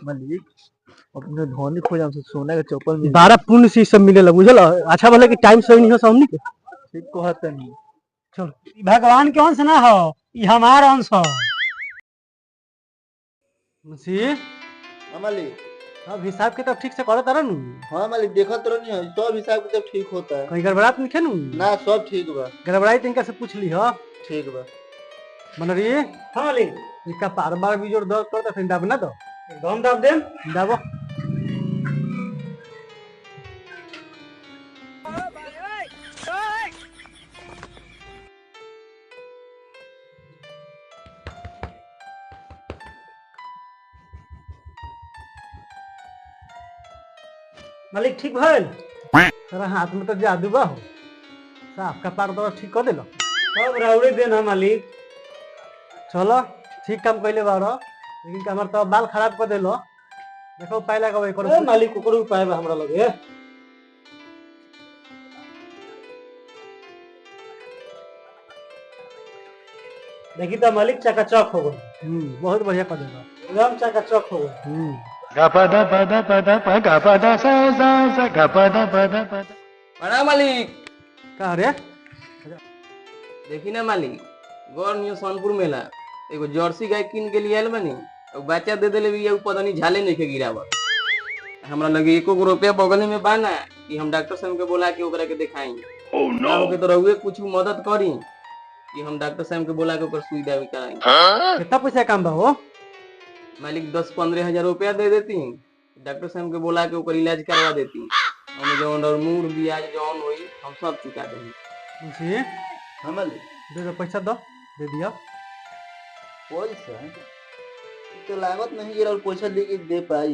मालिक अपने धोनी खोज हमसे सोना के चप्पल मिल 12 पुण्य से सब मिलेला बुझल। अच्छा भले कि टाइम सही नहीं हो हमनी के। ठीक कहता नहीं। चल भगवान के अंश ना हो, ई हमार अंश हो। मुंशी हाँ मालिक। अब हिसाब किताब ठीक से करत रहनु। हाँ मालिक देखत तो नहीं है, सब हिसाब किताब ठीक होता है। कहीं गड़बड़ात नहीं खेनु ना सब ठीक बा। गड़बड़ाई तिनका से पूछ ली हो। ठीक बा। मनरी हाँ मालिक इसका बार बार भी जोर दर्द करता फिर दाब ना दो। एकदम दाब दे। दाबो। मालिक ठीक भइल। तेरा हाथ में तो जादू बा हो। साफ का पार दो ठीक कर देलो। सब राउरे देन है मालिक। चलो ठीक काम कइले बारो, लेकिन हमर तो बाल खराब कर देलो। देखो उपाय लगावे करो। ए मालिक ओकरो उपाय बा हमरा लगे। देखी तो मालिक चकाचक हो गए। बहुत बढ़िया कर देलो। एकदम चकाचक हो गए। बड़ा मालिक का रे? देखी ना मालिक, गौर न्यू सोनपुर मेला एगो जर्सी गाय किन के लिए आयल बनी और बच्चा दे देले भी पता नहीं झाले नहीं के गिरावत। हमरा लगे एको गो रुपया बगल में बाना कि हम डॉक्टर साहब के बोला के ओकरा के दिखाई। ना होके तो रहुए कुछ मदद करी कि हम डॉक्टर साहब के बोला के ओकर सुई दवाई कराई। कितना पैसा काम बा हो? मालिक 10-15 हजार रुपया दे देती, डॉक्टर साहब के बोला के ओकर इलाज करवा देती। हमें जौन और मूर ब्याज जौन होई हम सब चुका देंगे। मुंशी हाँ मालिक। दे दो पैसा दो, दे दिया। पैसा तो लागत नहीं गिरा और पैसा लेके दे पाई।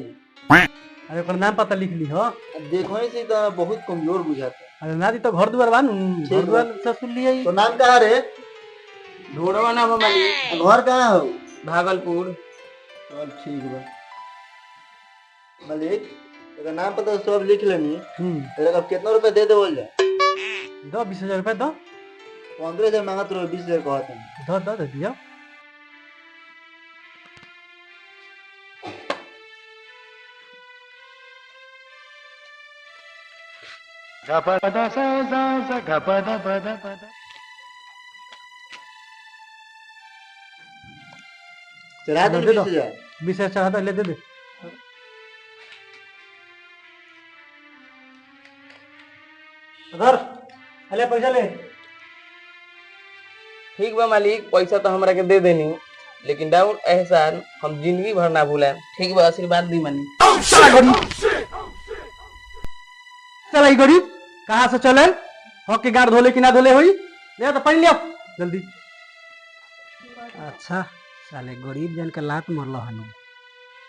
अरे ओकर नाम पता लिख ली हो। अब देखो ही से तो बहुत कमजोर बुझाता। अरे ना दी तो घर दुआर बानू, घर दुआर से सुन लिया। तो नाम कहाँ रे? ढोड़वा नाम है मालिक। घर कहाँ हो? भागलपुर। चल ठीक बा मालिक। एकर नाम पता सब लिख लेनी। एकर अब कितना रुपया दे बोल जा? दो 20,000 रुपया दो। 15,000 मांगत रहो, 20,000 कहत है। दो दो दे दिया। चढ़ा दे दे दो। 20,000। 20,000 चढ़ा दो, ले दे दे। अगर अले पैसा ले। ठीक बा मालिक, पैसा तो हमरा के दे देनी, लेकिन डाउन एहसान हम जिंदगी भर ना भूलें। ठीक बा, आशीर्वाद दी मालिक। चल आई गरीब कहाँ से चले? हक के गाड़ धोले कि ना धोले होई? ले तो पानी लिया जल्दी। अच्छा साले गरीब जन के लात मरल हनु।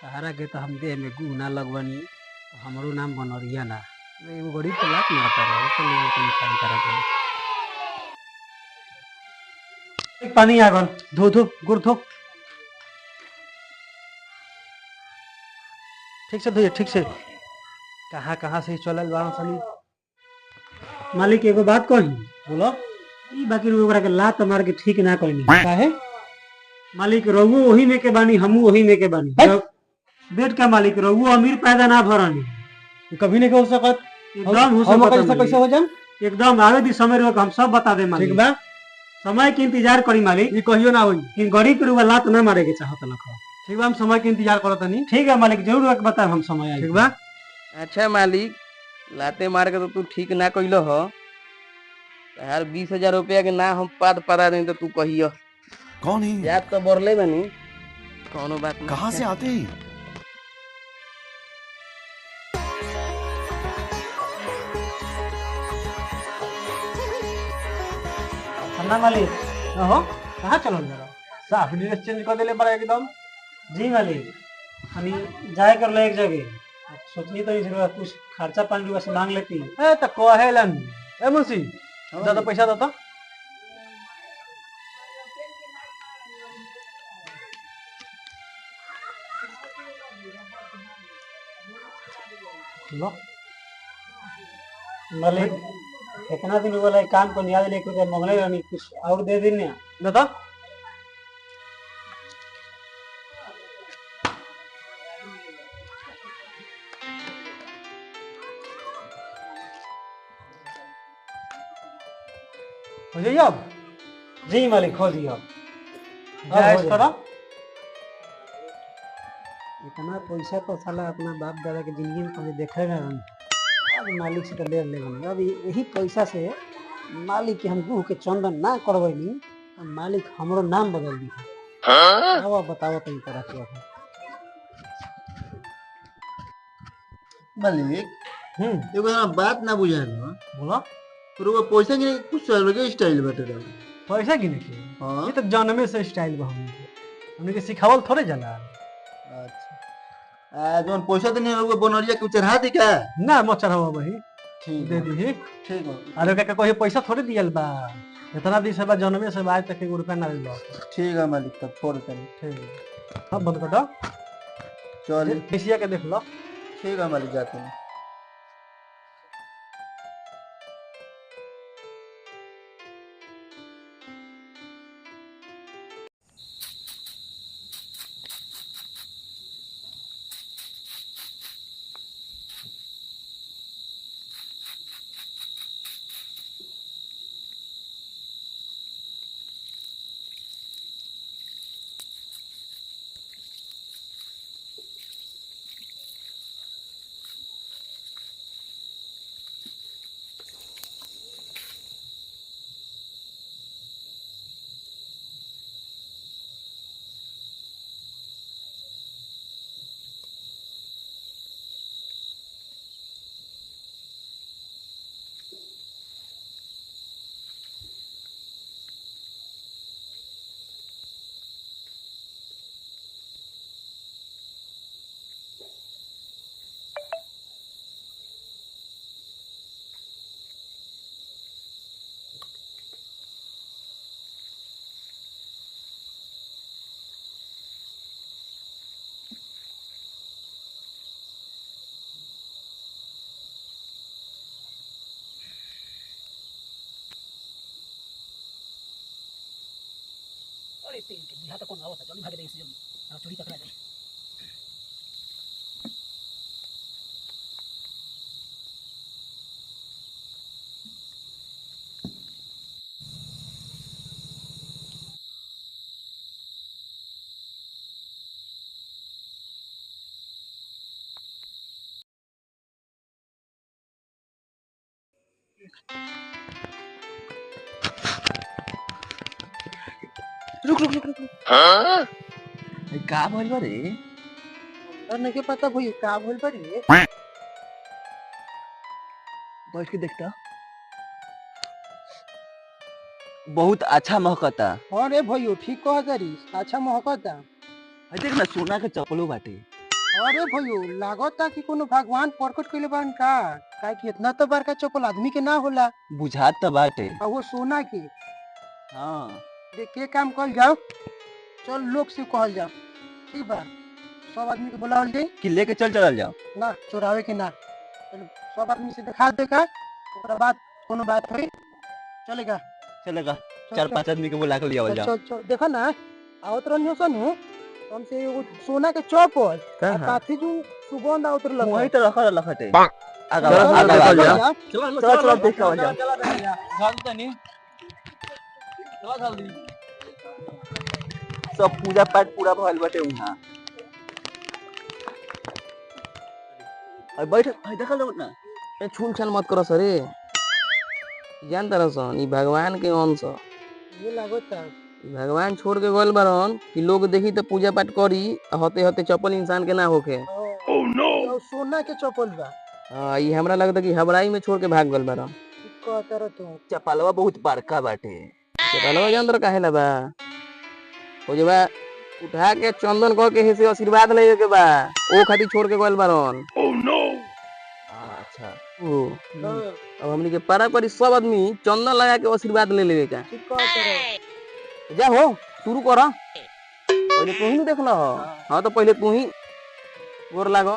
तहरा के तो हम देह में गुना लगवनी तो हमरो नाम बनरिया ना। एगो गरीब के लात मारता रहे तो ले तो निकाल करा के। पानी आ गल, धो धो गुड़ धो। ठीक से धोइए, ठीक से। कहाँ कहाँ से चलल बा सनी। मालिक एगो बात कही। बोलो। ई बाकी ओकरा के लात मार के ठीक ना कहनी। काहे? मालिक रहुओ वही में के बानी, हमू वही में के बानी। बेट का मालिक रहुओ अमीर पैदा ना भरनी। कभी नहीं हो सकत। एकदम हो हम सकता कैसे कैसे हो जाम? एकदम आवे दी समय रोक हम सब बता दे मालिक। ठीक बा, समय के इंतजार करी मालिक। ये कहियो ना होई। कि गरीब के लात ना मारे के चाहत लख। ठीक बा, हम समय के इंतजार करत नहीं। ठीक है मालिक, जरूर बताए हम समय आई। ठीक बा। अच्छा मालिक, लाते मार के तो तू ठीक ना कइलो हो। यार 20,000 रुपया के ना हम पाद पता नहीं तो तू कहियो। कौन है? याद तो बरले बनी, कोनो बात नहीं। कहाँ से आते हैं? अन्ना मालिक। हो कहाँ चलो जरा? साफ ड्रेस चेंज कर देले बड़ा एकदम। जी मालिक, हनी जाए कर ले एक जगह। सोचनी तो इस कुछ खर्चा पानी रुपया से मांग लेती। ए तो कहेलन। ए मुंशी दादा पैसा दो तो। लो मालिक कितना दिन हुआ काम को नियाद लेकर मंगले रहनी, कुछ और दे दिन दादा हो जाइए अब। जी मालिक हो दिया। जायज करो। इतना पैसा तो साला अपना बाप दादा के जिंदगी में कभी देखे ना रहनी। अब मालिक से तो ले लेबन। अब यही पैसा से मालिक के हम गुह के चंदन ना करवैनी, मालिक हमरो नाम बदल दी। अब बताओ तुम तरह के अब। मालिक हम्म, एगो हमरा बात ना बुझाएल बा। बोलो। पर वो पैसा के कुछ अलग स्टाइल बाटे रहा। पैसा गिने के हाँ ये तो जन्मे से स्टाइल बा हमने के सिखावल थोड़े जाला। अच्छा जोन पैसा देने वो बनरिया के चढ़ा दी का। ना मत चढ़ावा भाई। ठीक दे है दी। ठीक है अरे का कोई पैसा थोड़े दियल बा। इतना दिन से बा जन्मे से आज तक 1 रुपया ना दिल बा। ठीक है मालिक तब छोड़ देते ठीक। अब बंद कर दो। चल बिसिया के देख लो। ठीक है मालिक जाते हैं। अरे तेल के बुझा तो कौन आवत है, जल्दी भाग दे इससे जल्दी। ना चोरी पकड़ा जाए। रुक रुक रुक रुक का भइल बा रे। और नहीं के पता भई का भइल बड़ी। बैठ के देखता बहुत अच्छा महकता। अरे भइयो ठीक कह तारी, अच्छा महकता। है देख ना सोना के चप्पलो बाटे। अरे भइयो लागता कि कोनो भगवान प्रकट कइले बान का। काहे कि इतना तो बड़का चप्पल आदमी के ना होला। बुझात त बाटे। और वो सोना के। हाँ देख के काम कर जाओ। चल लोग से कहल जाओ। ठीक बा। सब आदमी के बुलावल जाई। कि लेके चल जाओ। ना चोरावे के ना। चलो सब आदमी से दिखा देगा। ओकरा बाद कोनो बात होई चलेगा। चलेगा चल, 4-5 आदमी के बुला के लिया चल जाओ। चल चल देखा ना आवत रहनी सन हमसे एगो सोना के चौपल कहाँ? काफी जो सुगंध आवत रहल वही तो रखा लखटे। आगा चलो, आगा चलो, आगा चलो, चलो चलो देख के आ जाओ। सब पूजा पाठ पूरा भइल बाटे उहाँ। बैठ देखा लो ना। ए छूल छाल मत करो सरे। जान तरह सन ई भगवान के अंश। ये लागता ई भगवान छोड़ के गइल बारन कि लोग देखी तो पूजा पाठ करी हते हते चप्पल इंसान के ना होखे। और सोना के चौपल बा। हाँ ई हमरा लगता कि हबड़ाई में छोड़ के भाग गइल बारन। ठीक कहता रह तू। चपलवा बहुत बड़का बाटे। चलवा जंदर काहे ला बा। हो जबा उठा के चंदन कह के हेसे आशीर्वाद ले के बा। ओ खातिर छोड़ के गइल बारन। अच्छा ओ अब हमनी के पारा परी सब आदमी चंदन लगा के आशीर्वाद ले लेवे का। ठीक कहता रह। जा हो शुरू कर। पहले तू ही देख लो। हाँ तो पहले तू ही गोर लागो।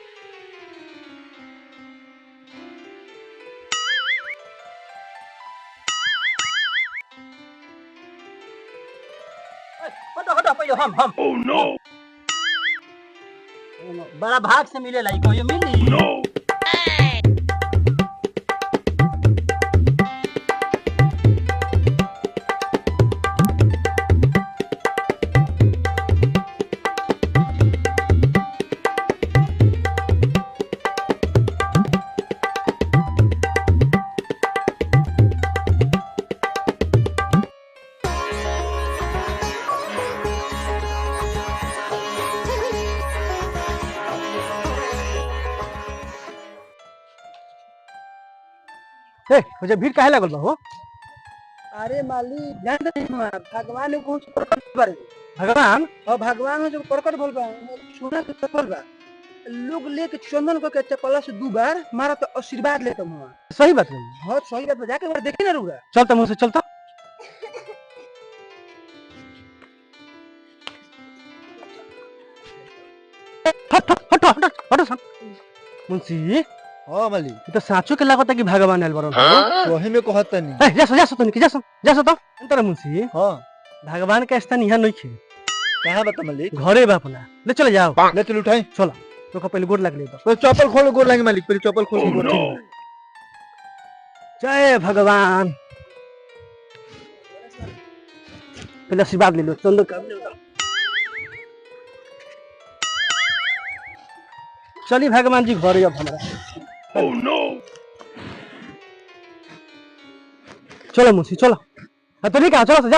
हटो हटो पहिले हम। Oh no. बड़ा भाग से मिलेला ई कहियो मिली। ए मुझे भीड़ काहे लागल बा हो? अरे मालिक जानते नहीं हुआ, भगवान ने कौन प्रकट बारे भगवान और भगवान में जो प्रकट बोल बा सोना के चप्पल बा, लोग लेके चंदन को के चप्पल से 2 बार मारा तो आशीर्वाद लेते हुआ। सही बात नहीं। बहुत सही बात बा, जाके एक बार देखे ना रुआ। चल तो मुझसे चल तो। हट हट हट हट हट मुंशी हाँ मालिक ये तो साचो के लागत है कि भगवान आयल बरन। वही में कहता नहीं। ए जासो तनी के जासो तो अंतर मुंशी हाँ भगवान के स्थान यहाँ नहीं छे। कहाँ बता मालिक? घरे बा अपना ले चले जाओ। ले चल उठाई। चलो तो पहले गोड़ लग ले तो। तो चप्पल खोल गोर लाएंगे मालिक, पहले चप्पल खोल के गोर लाएंगे। जय भगवान। पहले आशीर्वाद ले लो चंदन का। चलिए भगवान जी घरे अब हमारा। चलो मुंशी चलो। तो नहीं कहा चलो जा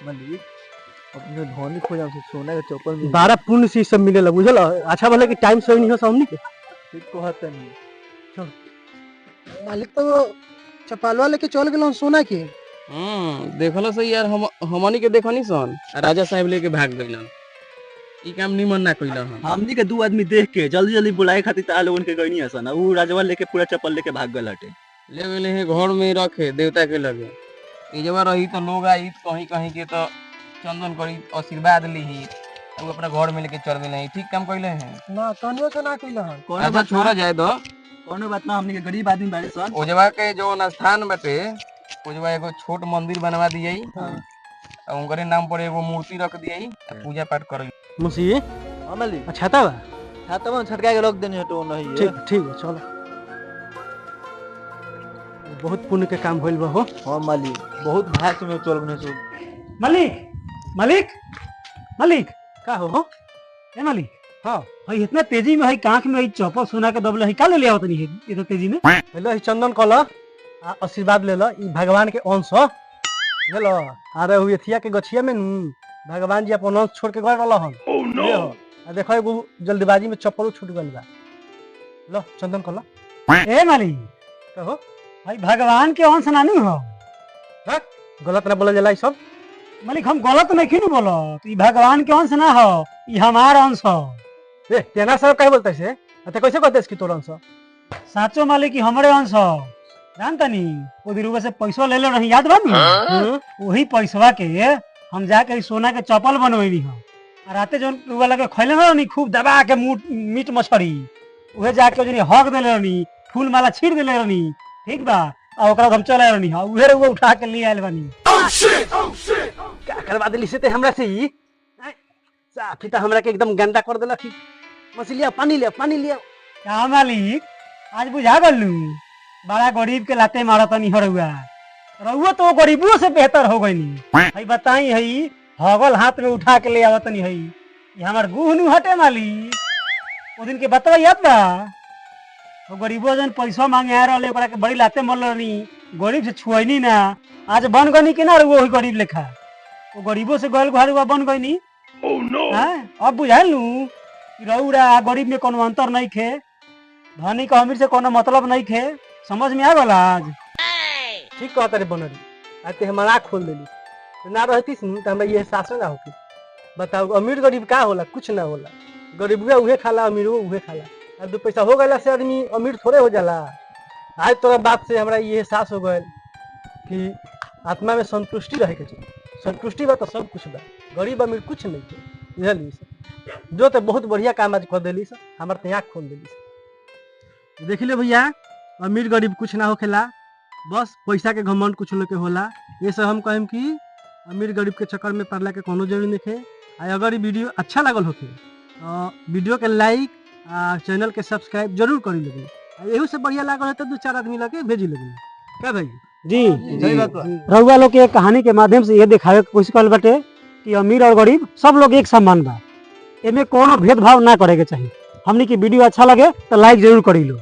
मालिक अपने धोनी खोजा से सोना के चप्पल में 12 पुण्य से सब मिले ला बुझल। अच्छा भले कि टाइम से नहीं हो हमनी के। ठीक कहता नहीं। मालिक तो चप्पलवा लेके चल गेलो सोना के। देखलो सही यार, हमनी के देखनी सन राजा साहब लेके भाग गइलन। ई काम निमन ना कइला हम। हमनी के 2 आदमी देख के जल्दी जल्दी बुलाए खातिर ता लोगन के गइनी हसन। ऊ राजवा लेके पूरा चप्पल लेके भाग गल हटे। ले गेले हैं घर में रखे देवता के लगे। ई जब रही तो लोग आई कहीं कहीं के तो चंदन करी आशीर्वाद लीही, अब अपना घर में लेके चल गए। ठीक काम कइले हैं ना तनियो से ना कइला हन। अच्छा छोड़ा जाए तो कोनो बात ना, हमनी के गरीब आदमी बाड़े सन। ओजवा के जो स्थान बाटे ओजवा एगो छोट मंदिर बनवा दिए और उनके नाम पर एगो मूर्ति रख दिए, पूजा पाठ कर। मुंशी हाँ मालिक अच्छा था बा। छाता में छटका के रख देनी हटो नहीं है। ठीक ठीक है चलो। बहुत पुण्य के काम होइल बा हो। हाँ मालिक बहुत भाग से में चल गने सो। मालिक मालिक मालिक का हो ए मालिक। हाँ भाई इतना तेजी में है कांख में चप्पल सोना के दबले है का ले लिया तनी है ये तो तेजी में। हेलो चंदन कल आशीर्वाद ले लो। ई भगवान के अंश ले लो। अरे हुई थिया के गछिया में भगवान जी अपन अंश छोड़ के गए रहल हन। ले हो आ देखो एगो जल्दबाजी में चप्पल छूट गइल बा। लो चंदन कल। ए मालिक कहो भाई भगवान के अंश ना हो। गलत ना बोला जाला ई सब। मालिक हम गलत नहीं क्यों बोलो, ई भगवान के अंश ना हो, ई हमारा अंश हो। ए तेना सब कहे बोलते से अते कैसे कहते इसकी तोर अंश? साचो मालिक ई हमरे अंश हो। जानता नी ओ दिरुआ से पैसा ले ले रही याद बा नी? वही पैसवा के हम जाके ई सोना के चप्पल बनवेनी हो। आ राते जोन रुआ लगे खइले ना नी खूब दबा के मीट मछली उहे जाके जोनी हक देले रनी, फूल माला छीड़ देले रनी। ठीक बा आ ओकरा हम चले रनी हा उहे रुआ उठा के ले आइल बानी। क्या करवा दिली से ते हमरा से ही साफी तो हमरा के एकदम गंदा कर देला। ठीक मछलिया पानी लिया। क्या मालिक आज बुझा गलू बड़ा गरीब के लाते मारा तनी हरुआ रहुआ तो गरीबों से बेहतर हो गई नी। भाई बताई हई हगल हाथ में उठा के ले आवतनी हई ये हमार गुहनु हटे मालिक। ओ दिन के बतवा याद बा वो गरीबों जन पैसा मांगे आ रहले ओकरा के बड़ी लाते मरल रनी, गरीब से छुआईनी ना। आज बन गनी कि ना रहुआ वही गरीब लेखा वो गरीबों से गल घर बन गई नी। अब बुझाइल नू रउरा गरीब में कोनो अंतर नहीं खे, धनी का अमीर से कोनो मतलब नहीं खे। समझ में आ गल आज? ठीक कहता रे बनरी आज ते हमारा आँख खोल देली। तो ना रहतीस न तो हमरा ये एहसास ना होती। बताओ अमीर गरीब का होला? कुछ ना होला। गरीबुआ उहे खाला अमीरुआ उहे खाला। अब 2 पैसा हो गला से आदमी अमीर थोड़े हो जाला। आज तोरा बात से हमरा ये एहसास हो गल कि आत्मा में संतुष्टि रहे के चाहिए। संतुष्टि बा तो सब कुछ बा, गरीब अमीर कुछ नहीं थे। बुझली जो तो बहुत बढ़िया काम आज कर देली सर, हमार तो आँख खोल देली। देख ले भैया अमीर गरीब कुछ ना होखेला, बस पैसा के घमंड कुछ लोग के होला। ये सब हम कहें कि अमीर गरीब के चक्कर में पड़ला के कोनो जरूरी नहीं है। अगर ये वीडियो अच्छा लगल होखे तो वीडियो के लाइक चैनल के सब्सक्राइब जरूर करी लगे। यही से बढ़िया लागल है तो 2-4 आदमी लगे भेजी लगे। क्या भाई जी रउआ लोग के कहानी के माध्यम से ये दिखावे के कोशिश करल बाटे कि अमीर और गरीब सब लोग एक समान बा, एमे कोनो भेदभाव ना करे के चाहिए। हमनी के वीडियो अच्छा लगे तो लाइक जरूर करी लो।